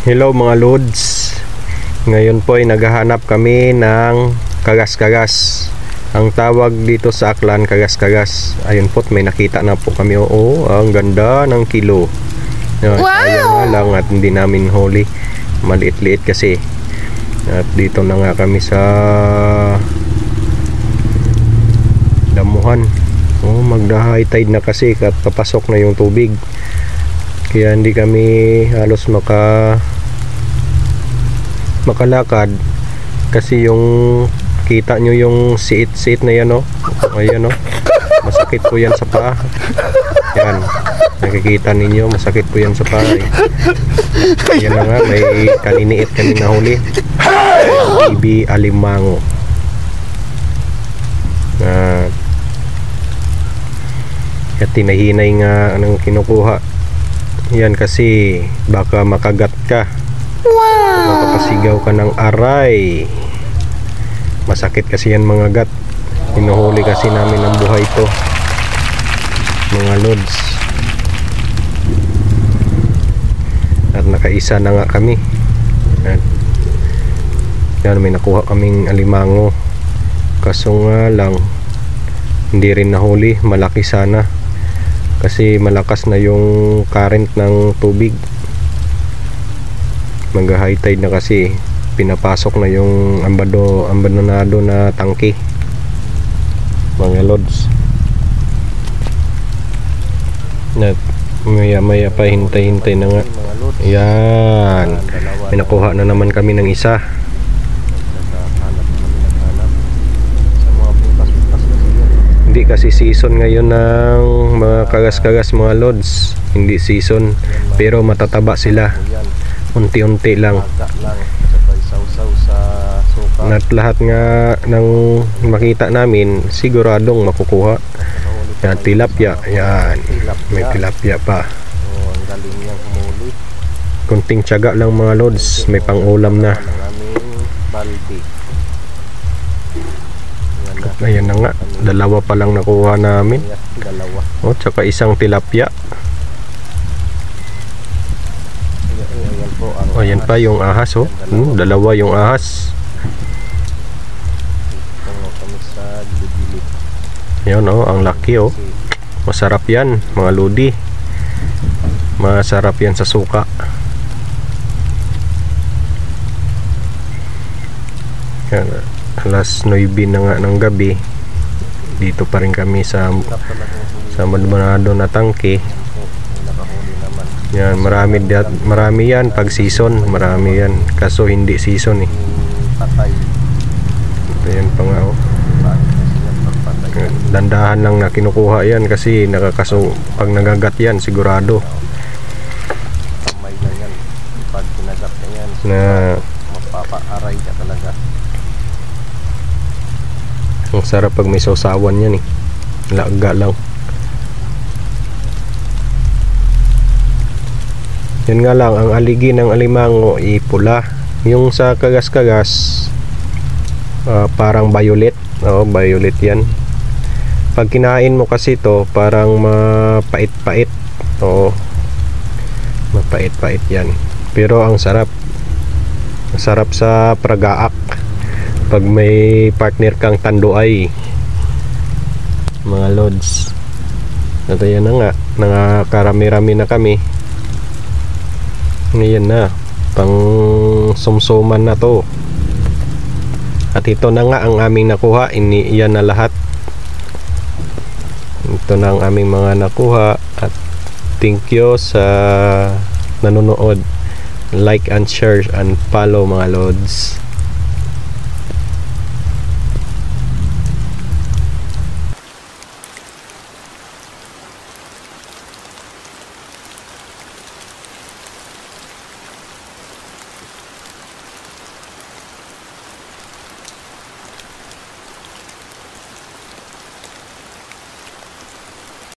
Hello mga lods. Ngayon po ay naghahanap kami ng kagas-kagas. Ang tawag dito sa Aklan, kagas-kagas. Ayun po, may nakita na po kami. Oo, ang ganda ng kilo. Wow! Ayan nga lang at hindi namin huli. Maliit-liit kasi. At dito na nga kami sa damuhan. Oh, magda-high tide na kasi at papasok na yung tubig. Kaya hindi kami halos makalakad kasi yung kita nyo yung siit-siit na yan, oh. Ayan, oh. Masakit po yan sa paa. Yan, nakikita ninyo, masakit po yan sa paa, eh. Yan na nga, may kaliniit kami na huli. Bibi alimango. At tinahinay nga anong kinukuha. Yan kasi baka makagat ka. Wow! Makapasigaw ka ng aray. Masakit kasi yan mga gat. Hinuhuli kasi namin ang buhay ito, mga lods. At nakaisa na nga kami. Yan, may nakuha kaming alimango. Kaso nga lang hindi rin nahuli. Malaki sana kasi malakas na yung current ng tubig. Mag-high tide na kasi, pinapasok na yung abandonado na tangke, mga lods. At maya pa, hintay-hintay na nga. Yan, pinakuha na naman kami ng isa. Hindi kasi season ngayon ng mga kagas-kagas mga lods. Hindi season, pero matataba sila. Unti-unti lang. At lahat nga ng makita namin siguradong makukuha. Yan, tilapia. Yan, may tilapia pa. Kunting tiyaga lang mga lods, may pang-ulam na. Ayan na nga, dalawa pa lang nakuha namin. O, tsaka isang tilapia. O, yan pa yung ahas, oh. Dalawa yung ahas. Yan, oh, ang laki, oh. Masarap yan, mga lodi. Masarap yan sa suka. Yan, alas 9 na nga ng gabi. Dito pa rin kami sa abandonado na tangke. Yan, marami yan pag season, marami yan. Kaso hindi season, eh. Ito yan pa nga, oh. Dandahan lang na kinukuha yan kasi nakakaso, pag nagagat yan sigurado na mapapaaray ka talaga. Ang sarap pag may sausawan yan, eh. Laga lang. Yan nga lang, ang aligi ng alimango pula. Yung sa kagas-kagas parang violet. Oo, violet yan. Pag kinain mo kasi to parang mapait-pait. Oo, mapait-pait yan. Pero ang sarap. Masarap sa pragaak pag may partner kang tanduay, mga lods. At yan na nga, nakakarami-rami na kami. Ngayon na, pang sumsuman na to. At ito na nga ang aming nakuha. Yan na lahat. Ito na ang aming mga nakuha. At thank you sa nanonood. Like and share and follow mga lods.